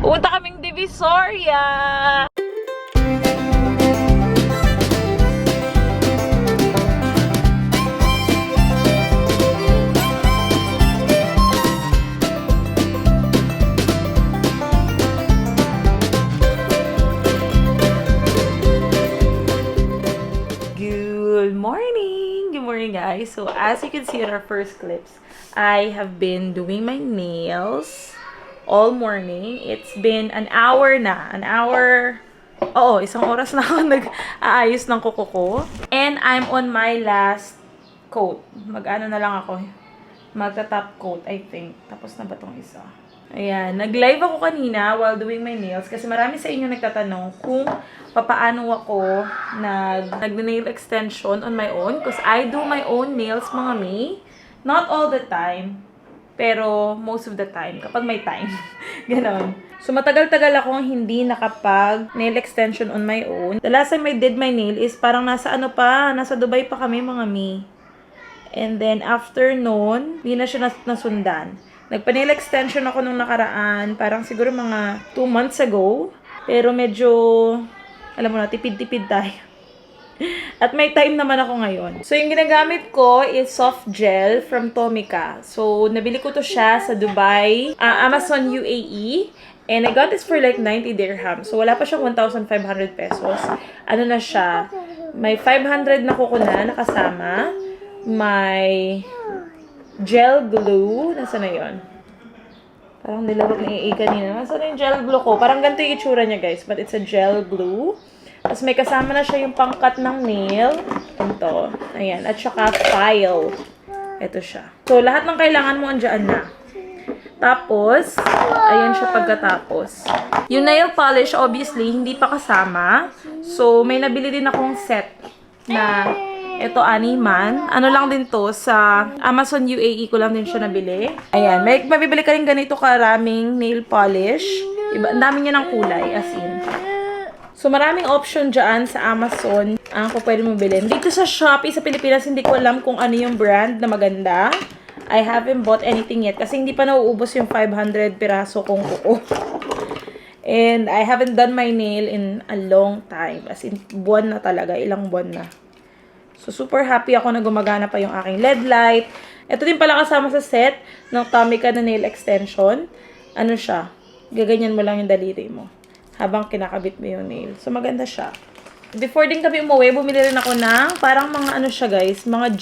Pupunta kaming Divisoria! Good morning! Good morning, guys. So, as you can see in our first clips, I have been doing my nails all morning. It's been an hour na. Oo, isang oras na ako nag-aayos ng kuko ko. And I'm on my last coat. Mag-ano na lang ako. Magta-top coat, I think. Tapos na ba tong isa? Ayan. Nag-live ako kanina while doing my nails kasi marami sa inyo nagtatanong kung papaano ako nag-nail extension on my own. Because I do my own nails, mga me. Not all the time. Pero most of the time, kapag may time. Ganon. So, matagal-tagal akong hindi nakapag-nail extension on my own. The last time I did my nail is parang nasa Dubai pa kami, mga mi. And then, after noon, hindi na siya nasundan. Nagpa-nail extension ako nung nakaraan, parang siguro mga 2 months ago. Pero medyo, alam mo na, tipid-tipid tayo. At may time naman ako ngayon. So, yung ginagamit ko is soft gel from Tomica. So, nabili ko to siya sa Dubai, Amazon UAE. And I got this for like 90 dirham. So, wala pa siyang 1,500 pesos. Ano na siya? May 500 na kuko na nakasama. May gel glue. Nasaan na yun? Parang nilawag na i kanina. Nasaan na yung gel glue ko? Parang ganito yung itsura niya, guys. But it's a gel glue. Tapos may kasama na siya yung pangkat ng nail. Ito. Ayan. At saka file. Ito siya. So, lahat ng kailangan mo andyan na. Tapos, ayan siya pagkatapos. Yung nail polish, obviously, hindi pa kasama. So, may nabili din akong set na ito, animan. Ano lang din to, sa Amazon UAE ko lang din siya nabili. Ayan. May mabibili ka rin ganito karaming nail polish. Ang dami niya ng kulay, as in. So, maraming option dyan sa Amazon ang pwede mo bilhin. Dito sa Shopee, sa Pilipinas, hindi ko alam kung ano yung brand na maganda. I haven't bought anything yet kasi hindi pa nauubos yung 500 piraso kong kuko. And I haven't done my nail in a long time. As in, buwan na talaga. Ilang buwan na. So, super happy ako na gumagana pa yung aking LED light. Ito din pala kasama sa set ng Tomica na nail extension. Ano siya? Gaganyan mo lang yung daliri mo habang kinakabit mo yung nail. So, maganda siya. Before din kami umuwi, bumili rin ako ng parang mga ano siya, guys, mga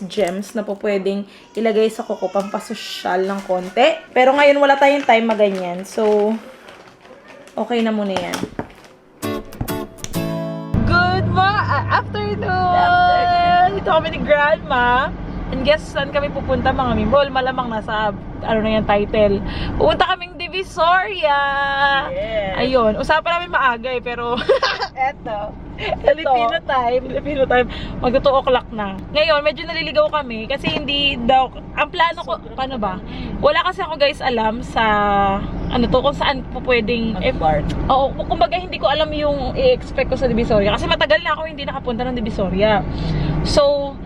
gems na po pwedeng ilagay sa kuko, pampasosyal ng konti. Pero ngayon, wala tayong time maganyan. So, okay na muna yan. Good afternoon! Ito kami ni Grandma. And guess saan kami pupunta, mga mimol? Malamang nasa, ano na yung title. Pupunta kaming Divisoria! Yes. Ayun. Usapan namin maaga pero... Eto. Filipino time. Mag 2 o'clock na. Ngayon, medyo naliligaw kami kasi hindi daw... Ang plano ko... Paano ba? Wala kasi ako, guys, alam sa... Ano to? Kung saan po pwedeng... Oo. Kumbaga, hindi ko alam yung i-expect ko sa Divisoria. Kasi matagal na ako hindi nakapunta ng Divisoria. So...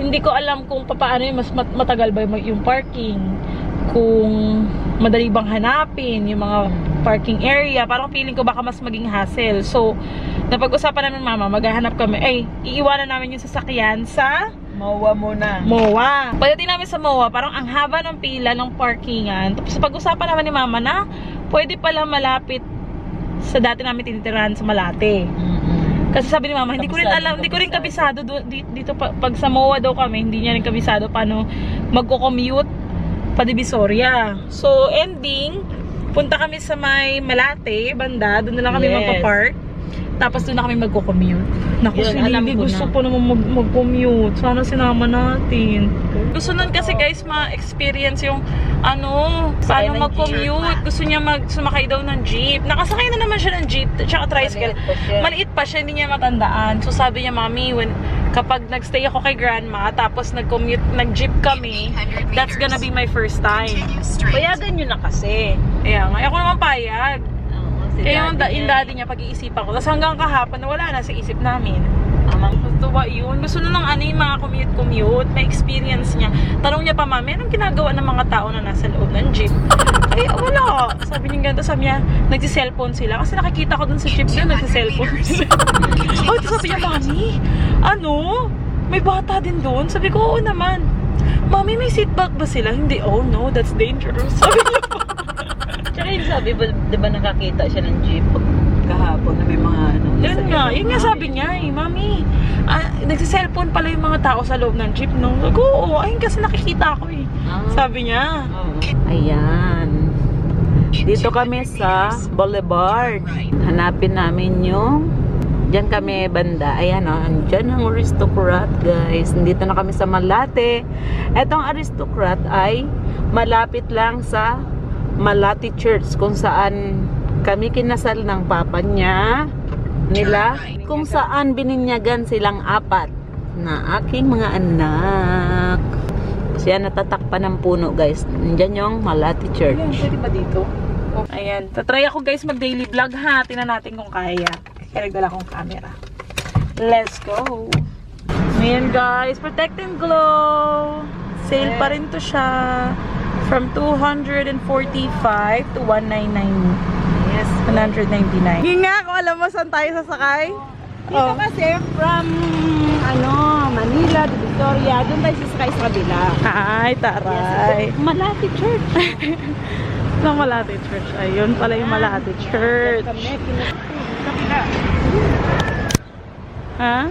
Hindi ko alam kung paano yung mas matagal ba yung parking. Kung madali bang hanapin yung mga parking area. Parang feeling ko baka mas maging hassle. So, napag-usapan namin mama, maghahanap kami. Ay, iiwanan namin yung sasakyan sa MOA muna. MOA. Pagdating namin sa MOA, parang ang haba ng pila ng parkingan. Tapos pag-usapan naman ni mama na pwede pala malapit sa dati namin tinitirahan sa Malate. Kasi sabi ni mama, hindi ko rin alam, hindi ko rin kabisado dito pag sa MOA daw kami, hindi niya rin kabisado paano magko-commute pa Divisoria. So, ending, punta kami sa may Malate, banda, doon na lang kami magpa-park. Tapos doon na kami magko-commute. Naku, silili, gusto ko naman mag-commute. Sana sinama natin. Gusto nun kasi, guys, ma-experience yung paano mag-commute. Gusto niya sumakay daw ng jeep. Nakasakay na naman siya ng jeep, tsaka tricycle. Maliit pa siya, hindi niya matandaan. So sabi niya, mami, kapag nagstay ako kay grandma, tapos nag-commute, nag-jeep kami, that's gonna be my first time. Payagan nyo na kasi. Kaya nga, ako naman payag. Kaya yung daddy niya, pag-iisipan ko. Tapos hanggang kahapon, wala na sa isip namin. Tuwa yun. Gusto na ng ano yung mga commute. May experience niya. Tanong niya pa, ma'am, anong ginagawa ng mga tao na nasa loob ng jeep? Ay, wala. Sabi niya ganito, sabi niya, nagsiselfone sila. Kasi nakikita ko dun sa jeep doon, nagsiselfone sila. Oh, sabi niya, mami, ano? May bata din doon? Sabi ko, oo naman. Mami, may seatbelt ba sila? Hindi, oh no, that's dangerous. Sabi niya pa. Tsaka yung sabi, di ba nakakita siya ng jeep kahapon na may mga ano? Yun nga sabi niya eh, mami, nagsiselfone pala yung mga tao sa loob ng jeep, no? Oo, ayun kasi nakikita ko eh. Sabi niya. Ayan. Dito kami sa Boulevard. Hanapin namin yung diyan kami banda. Ayan o, andyan ang Aristocrat, guys. Nandito na kami sa Malate. Etong Aristocrat ay malapit lang sa Malate Church, kung saan kami kinasal ng papa nila, kung saan bininyagan silang apat na aking mga anak. Kasi yan, natatakpan ng puno, guys. Nandyan yung Malate Church. Pwede ba dito? Ayan, tatry ako guys mag daily vlog ha. Tingnan natin kung kaya. Kaya nagdala kong camera. Let's go! Ayan guys, Protect and Glow. Sale pa rin to siya. From 245 to 199. Yes. 199. Hindi nga kung alam mo saan tayo sasakay. Dito kasi from Manila to Victoria, doon tayo sasakay sa kabila. Ay, taray. Malate Church. Ng Malate Church. Ayun pala yung Malate Church. Ha?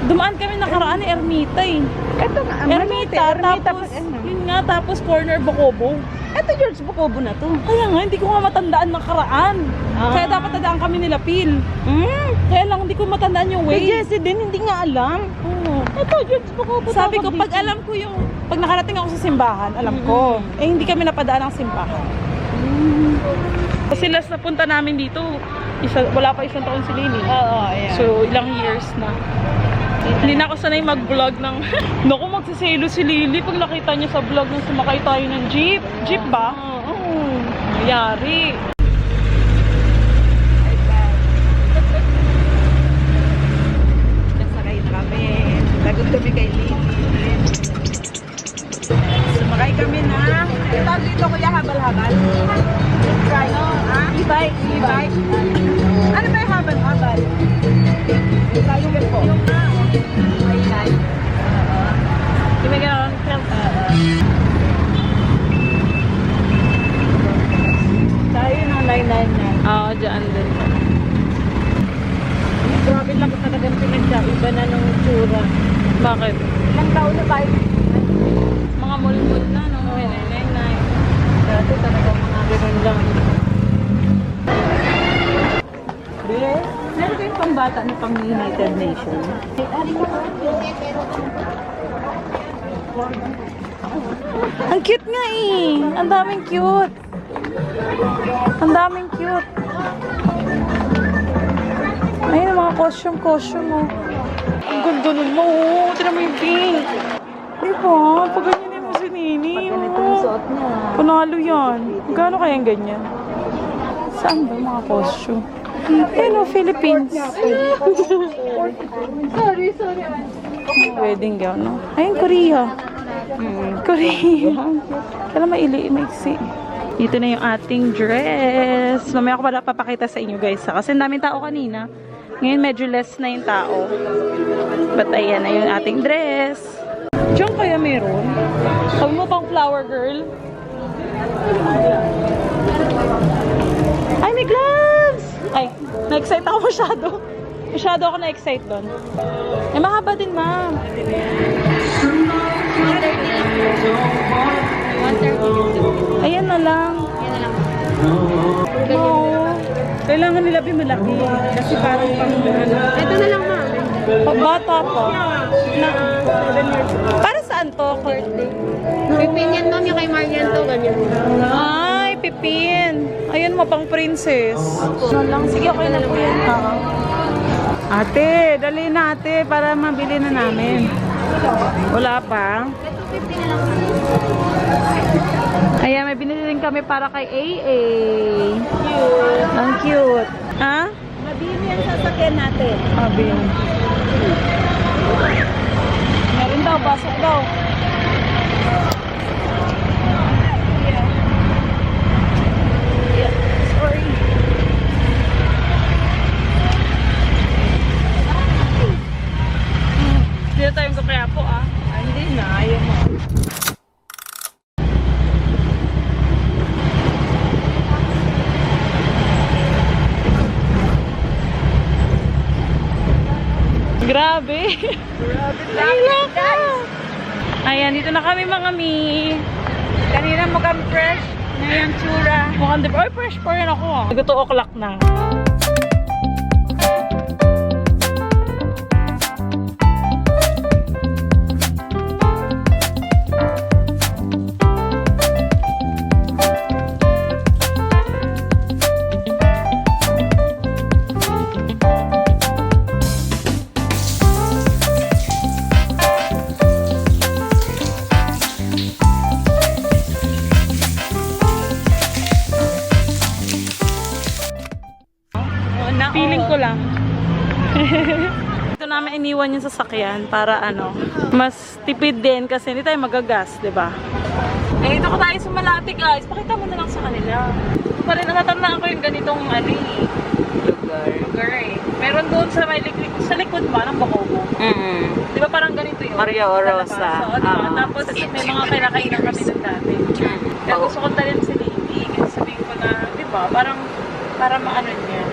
Dumaan kami nakaraan ni Ermita eh. Ito nga, Ermita, tapos, yun nga, tapos corner Bocobo. Ito George Bocobo na to. Kaya nga, hindi ko nga matandaan nakaraan. Kaya dapat tandaan kami nila Pil. Kaya lang, hindi ko matandaan yung Si way. Jessie din, hindi nga alam. Oo. Ito George Bocobo. Sabi ko, pag alam ko yung, pag nakarating ako sa simbahan, alam ko. Eh, hindi kami napadaan ng simbahan. Kasi last na punta namin dito, wala pa isang taon si Lily. Oo, ayan. So, ilang years na. Hindi na ako sanay mag-vlog ng... Naku, magsiselo si Lily pag nakita niya sa vlog nung sumakay tayo ng jeep. Jeep ba? Oo. Mayari. Nasakay na kami. Lagot kami kay Lily. Sumakay kami na. Tawag dito kuya, habal-habal. Ano? E-bike. E-bike. Ano ba yung habal-habal? Yung po. Yung ay. Yung may gano'n. Tayo na 999. Oo, dyan din. Grabe lang ko talagang pinagkaiba na ng tsura. Bakit? Ilang taon na tayo? Mga mall-mall na, no? May 999. Dati talagang mga ganun lang. Bilis? Meron kayong pambata na pang United Nations? Ang cute nga eh. Ang daming cute. Ang daming cute. Ayun, mga costume oh. Ang ganda nun mo. Oh. Tira mo yung pink. Diba? Pag ganyan mo si Nini. Ganito yung suot niya. Panalo yan. Gano'n kayang ganyan? Saan ba mga costume? Ayun o, Philippines. Sorry. Wedding gown, no? Ayun, Korea. Korea. Kailan maiksi. Ito na yung ating dress. Mamaya ko pala papakita sa inyo guys. Kasi ang daming tao kanina. Ngayon medyo less na yung tao. But ayan na yung ating dress. Diyan kaya meron? Sabi mo pang flower girl? Ay, may gloves! Ay, na-excite ako masyado. Masyado ako na-excite doon. Eh, mahaba din, ma'am. 130. Ayan na lang. Oo. Kailangan nila malaki. Kasi parang pang ano. Ito na lang, ma'am. Pagbata pa. Na 7 years old. Para saan to? Pipin yan, ma'am. Yung kay Marian to, ganyan. Ay, pipin. Ayan mo, pang princess. Ano lang? Sige, okay na po yan. Ate, dali na ate para mabili na namin. Wala pa. Ayan, may binili rin kami para kay AA. Cute. Ang cute. Ha? Abin yan sasakyan natin. Abin. Meron daw, pasok daw. Yeah, sorry. Hindi na tayo kaya po Hindi na, ayaw mo. Grabe. Grabe guys. Ayan, dito na kami mga mi. Kanina mukhang fresh. Ngayon tsura. Mukhang di ba? Ay, fresh pa rin ako. Nag-2 o'clock na. Feeling ko lang. Ito namin iniwan yung sasakyan para mas tipid din kasi hindi tayo magagas, 'di ba? Eh, dito ko tayo sa Malate, guys. Pakita mo na lang sa kanila. Pa rin natatandaan ko yung ganitong lugar eh. Meron doon sa may sa likod ba ng Bacobo. Di ba parang ganito yun? Maria Orosa. So, diba? Tapos may mga kinakainan kami doon dati. Kaya gusto ko talin si Lady. Kasi sabihin ko na, di ba, parang maano niya.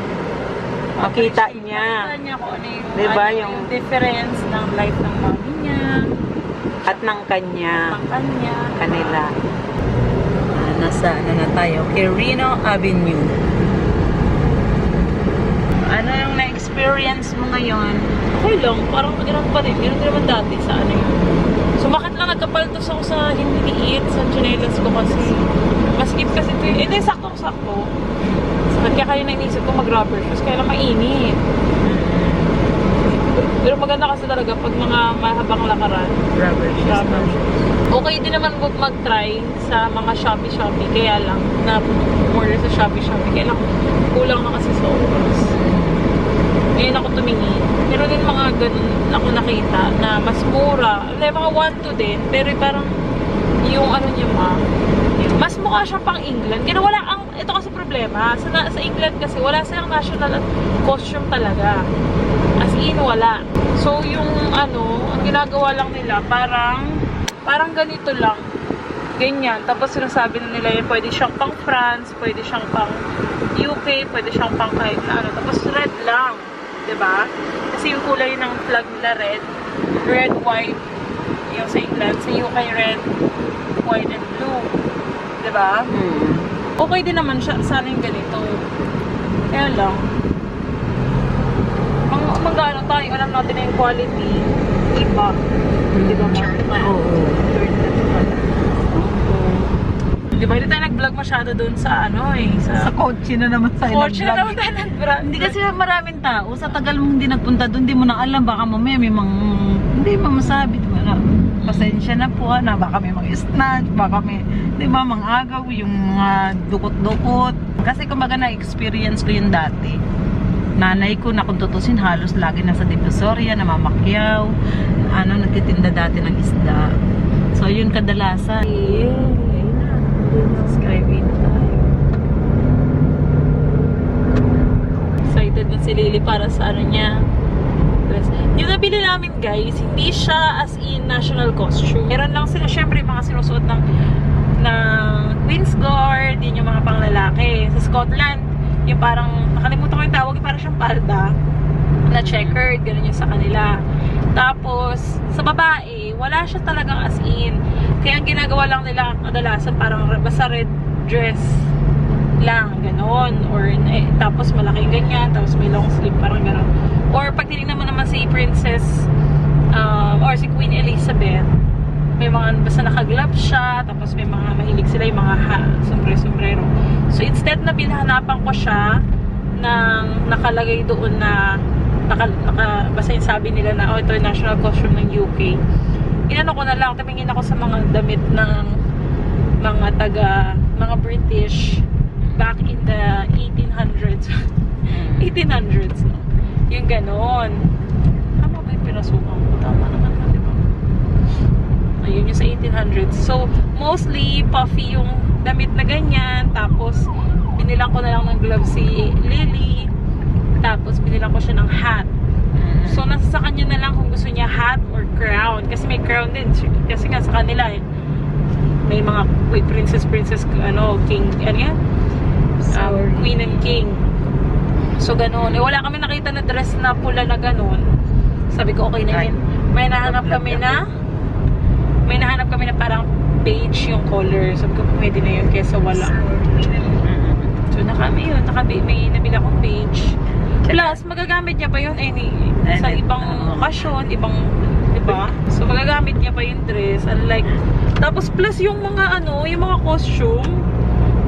Makita niya. Makita niya kung ano yung, Diba, yung yung difference ng life ng mami niya. At ng kanya. Ng kanya. Kanila. Nasa na tayo? Quirino Avenue. Ano yung na-experience mo ngayon? Okay lang, parang ganun pa rin. Ganun din naman dati sa yun. Sumakit lang, nagkapaltos ako sa hiniliit, sa chinelas ko kasi. Maskip kasi ito yun. Hindi, sakto-sakto. Kaya kayo naisip ko mag-rubber shoes, kaya lang mainit. Pero maganda kasi talaga pag mga mahabang lakaran. Rubber shoes. Okay din naman mag-try sa mga Shopee, kaya lang na order sa Shopee, kaya lang kulang na kasi sa oras. Ngayon ako tumingin. Pero din mga ganun ako nakita na mas mura. Mga 1-2 din, pero parang yung niya mas mukha siyang pang England. Kaya wala ito kasi problema. Sa England kasi wala silang national costume talaga. As in, wala. So, yung ang ginagawa lang nila, parang ganito lang. Ganyan. Tapos sinasabi na nila yun, pwede siyang pang France, pwede siyang pang UK, pwede siyang pang kahit na Tapos red lang. Diba? Kasi yung kulay ng flag nila red, white. Yung sa England, sa UK red, white, and blue. Diba? Okay din naman siya, sana yung ganito. Kaya lang, mag-ano tayo, alam natin na yung quality, iba. Di ba, Oo. Di ba, hindi tayo nag-vlog masyado doon sa Sa kotse na naman tayo Kotse na naman tayo nag-vlog. Hindi kasi maraming tao. Sa tagal mong hindi nagpunta doon, hindi mo na alam. Baka mamaya may hindi mo masabi. Diba? Pasensya na po na baka may mga snatch, baka may, di ba, mga agaw, yung mga dukot-dukot. Kasi kumbaga na-experience ko yun dati. Nanay ko na kung tutusin halos lagi nasa Divisoria, namamakyaw, nagtitinda dati ng isda. So yun kadalasan. Subscribe na tayo. Excited na si Lily para sa niya. Yung nabili namin, guys, hindi siya as in national costume. Meron lang sila, syempre, mga sinusuot ng Queen's Guard, yun yung mga panglalaki. Sa Scotland, yung parang, nakalimutan ko yung tawag, parang siyang palda na checkered, gano'n yung sa kanila. Tapos, sa babae, wala siya talagang as in. Kaya ang ginagawa lang nila kadalasan, parang basta red dress lang, gano'n. Or, tapos malaking ganyan, tapos may long sleeve, parang gano'n. Or pag tinignan mo naman si Princess or si Queen Elizabeth, may mga basta naka-gloves siya, tapos may mga mahilig sila yung mga sombrero. So instead na binahanapan ko siya ng nakalagay doon na basta yung sabi nila na ito yung national costume ng UK. Inano ko na lang, tumingin ako sa mga damit ng mga British back in the 1800s. 1800s, no? Yung ganon. Tama ba yung pinasukan ko? Tama naman na, di ba? Ayun yung sa 1800s. So, mostly, puffy yung damit na ganyan. Tapos, binilang ko na lang ng gloves si Lily. Tapos, binilang ko siya ng hat. So, nasa sa kanya na lang kung gusto niya hat or crown. Kasi may crown din. Kasi nga sa kanila, may mga princess, king, ano yan? Queen and king. So, ganun. Wala kami nakita na dress na pula na ganun. Sabi ko, okay na yun. May nahanap kami na parang beige yung color. Sabi ko, pwede na yun kesa wala. So, may nabila akong beige. Plus, magagamit niya pa yun sa ibang okasyon, diba? So, magagamit niya pa yung dress. Unlike, tapos plus yung mga costume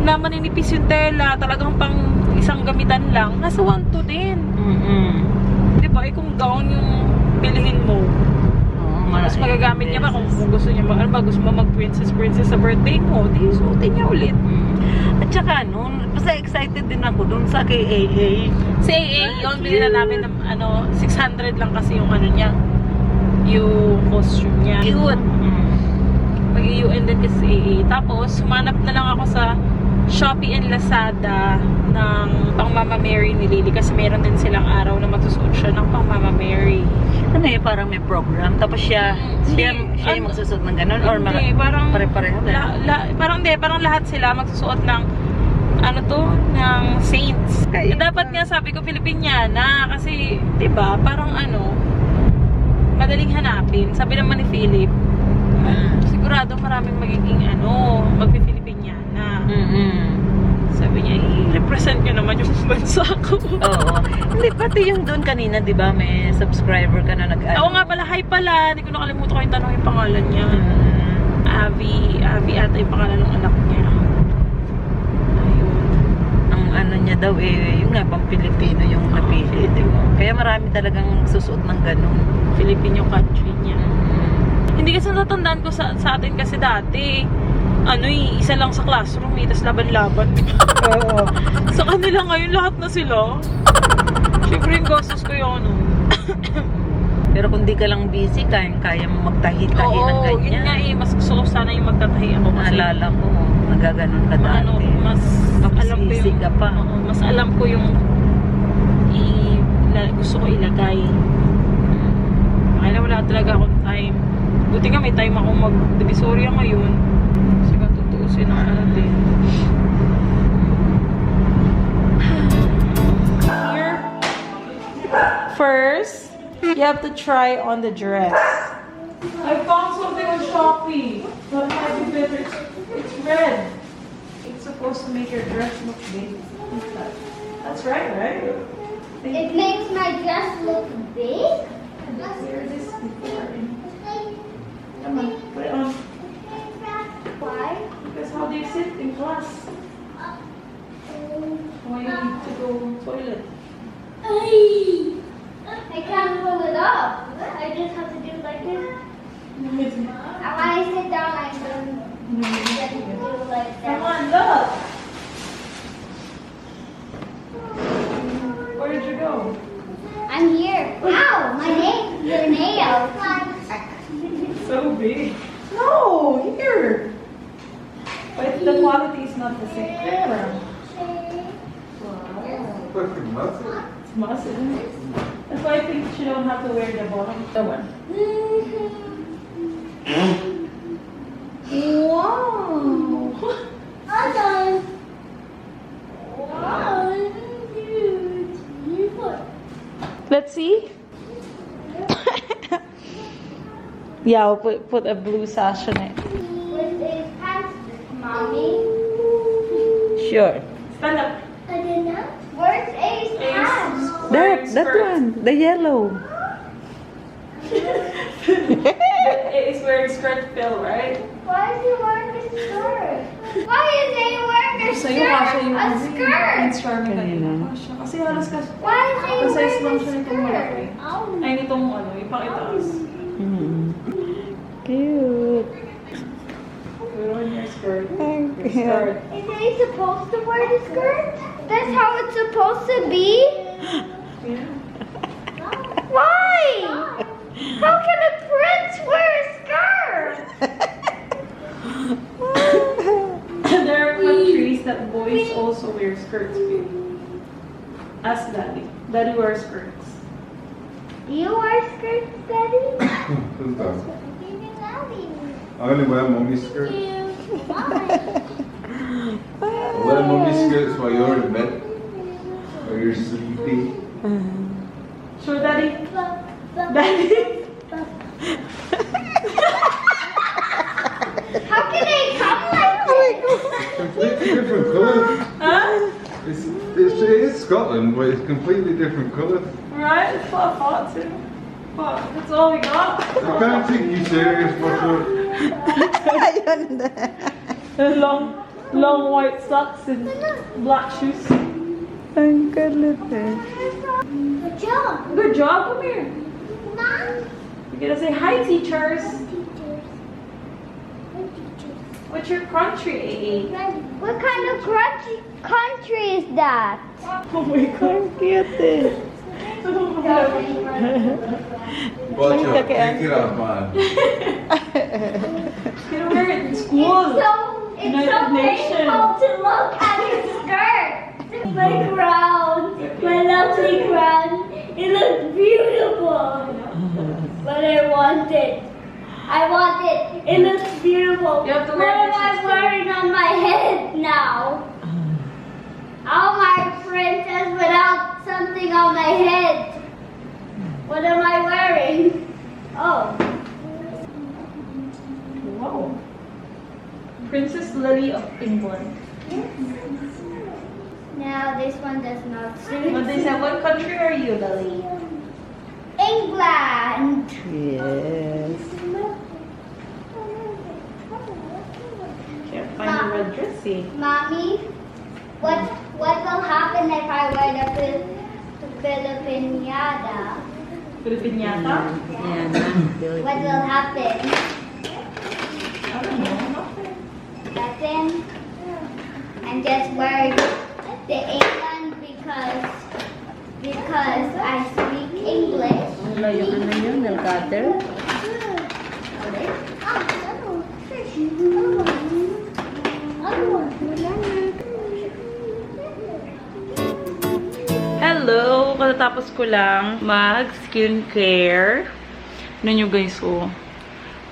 na maninipis yung tela, talagang pang isang gamitan lang, nasa 1-2 din. Diba? Kung gown yung bilhin mo. Mas magagamit niya pa kung gusto niya gusto mo mag-princess sa birthday mo, di suotin niya ulit. At saka basta excited din ako dun sa kay AA. Sa AA, yun, bilhin na namin ng 600 lang kasi yung niya, yung costume niya. Cute! Mag-UN din kasi sa AA. Tapos, humanap na lang ako sa Shopee and Lazada ng pang Mama Mary ni Lily kasi meron din silang araw na magsusuot siya ng pang Mama Mary. Parang may program. Tapos siya yung magsusuot ng ganun? Or parang pare-pareho? Parang lahat sila magsusuot ng ng saints. Dapat nga sabi ko Filipiniana kasi, diba, parang madaling hanapin. Sabi naman ni Philip, sigurado maraming magiging magpi-Filipiniana. Sabi niya, i-represent nyo naman yung bansa ko. Oo. Hindi, pati yung doon kanina, di ba, may subscriber ka na Oo nga pala, hi pala. Hindi ko nakalimutan ko yung tanong yung pangalan niya. Abby ata yung pangalan ng anak niya. Ayun. Ang niya daw yung nga pang Pilipino yung napili, di ba? Kaya marami talagang susuot ng ganun. Filipino country niya. Hindi kasi natandaan ko sa atin kasi dati, isa lang sa classroom, tapos laban-laban. Oo. Sa kanila ngayon, lahat na sila. Siyempre yung gastos ko yung Pero kung di ka lang busy, kaya mo magtahi-tahi ng ganyan. Yun nga mas gusto ko sana yung magtatahi ako. Naalala ko, nagaganon ka dati. Mas alam ko yung, ka pa. Mas alam ko yung gusto ko ilagay. Kaya wala talaga akong time. Buti nga may time ako mag-divisoria ngayon. Kasi matutuusin ako natin. Here, first, you have to try on the dress. I found something on Shopee. That might be better. It's red. It's supposed to make your dress look big. That's right? It makes my dress look big? Wear this before. Come on, put it on. Why? Because how do you sit in class? Why you need to go toilet? I can't pull it up. I just have to do it like this. And when I sit down, I just do like that. Come on, look! Where did you go? I'm here. Ow! Your nail. So big. No, here. But the quality is not the same. Wow. It's muscle, isn't it? That's why I think she don't have to wear the bottom. The one. Wow. I'm done. Wow, this is huge. You put. Let's see. Yeah, I'll put a blue sash on it. With his pants, Mommy. Sure. Stand up. I did not. Where's Ace pants? That one, the yellow. It's wearing skirt fill, right? Why is he wearing a skirt? Why is he wearing a Sa'yo kasha yung skirt? A skirt. Instrument kanina. Kasi halos kasi. Why is he Kasi lang wearing a siya nitong malaki. skirt? Ay, nitong ipakitaas. Cute. Put on your skirt. Thank Your skirt. Is he supposed to wear the skirt? That's how it's supposed to be? Why? How can a prince wear a skirt? There are countries that boys also wear skirts, baby. Ask Daddy. Daddy wears skirts. Do you wear skirts, Daddy? Who's that? I only wear mummy skirts. I wear mummy skirts while you're in bed. Or you're sleepy. Sure, Daddy? Daddy? How can they come like this? Completely different colours. Huh? It is Scotland, but it's completely different colours. Right? That's what I thought too. But that's all we got. I can't take you serious, Butter. Ayun na. The long white socks and black shoes. Ang galit eh. Good job. Good job, come here. Mom. You're gonna say hi, teachers. Teachers. What teachers? What's your country, AA? What kind of country is that? Oh my god. Ang cute eh. Watch out, take it off, man. You can wear it in school. It's United so Nations. painful to look at your skirt. My crown, my lovely crown. It looks beautiful. But I want it. I want it. It looks beautiful. You have to What wear am this I instead. wearing on my head now? How am I a princess without something on my head? What am I wearing? Oh. Wow. Princess Lily of England. Now this one does not suit. What they said, what country are you, Lily? England. Yes. Can't find the red dress, see? Mommy, what will happen if I wear the Filipiniana? Filipiniata? Yan na. What will happen? I don't know. Nothing. I'm just wearing the England because I speak English. Layo ka na yun, Elkater. Hello! Katatapos ko lang mag-skincare. Ano nyo guys, oh.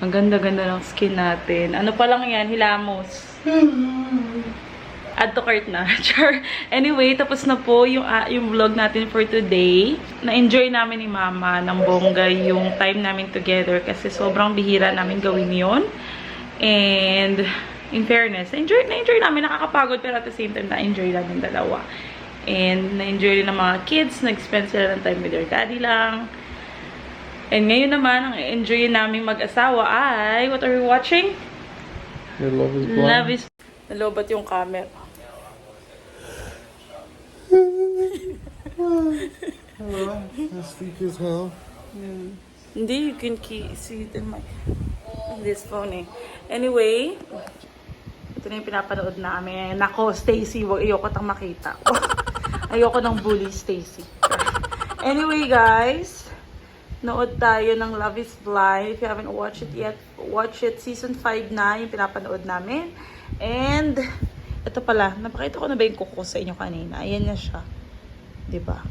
Ang ganda-ganda ng skin natin. Ano pa lang yan? Hilamos. Add to cart na. Char. Anyway, tapos na po yung vlog natin for today. Na-enjoy namin ni Mama ng bongga yung time namin together kasi sobrang bihira namin gawin yon. And in fairness, na-enjoy namin. Nakakapagod pero at the same time, na-enjoy namin dalawa. And na-enjoy rin ng mga kids. Nag-spend sila ng time with their daddy lang. And ngayon naman, ang enjoy namin mag-asawa ay, what are we watching? Your love is blind. Love is... Nalobat yung camera. Hello, speak as well. Hindi, you can see it in this phone eh. Anyway, ito na yung pinapanood namin. Nako, Stacy, ayoko tang makita. Ayoko ng bully, Stacy. Anyway, guys, nood tayo ng Love is Blind. If you haven't watched it yet, watch it. Season 5 na yung pinapanood namin. And, ito pala, napakita ko na ba yung kuko sa inyo kanina? Ayan na siya. Diba?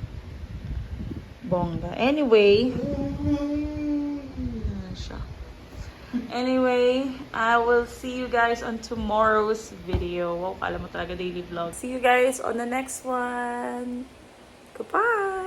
Bongga. Anyway, ayan siya. Anyway, I will see you guys on tomorrow's video. Wow, kala mo talaga daily vlog. See you guys on the next one. Goodbye!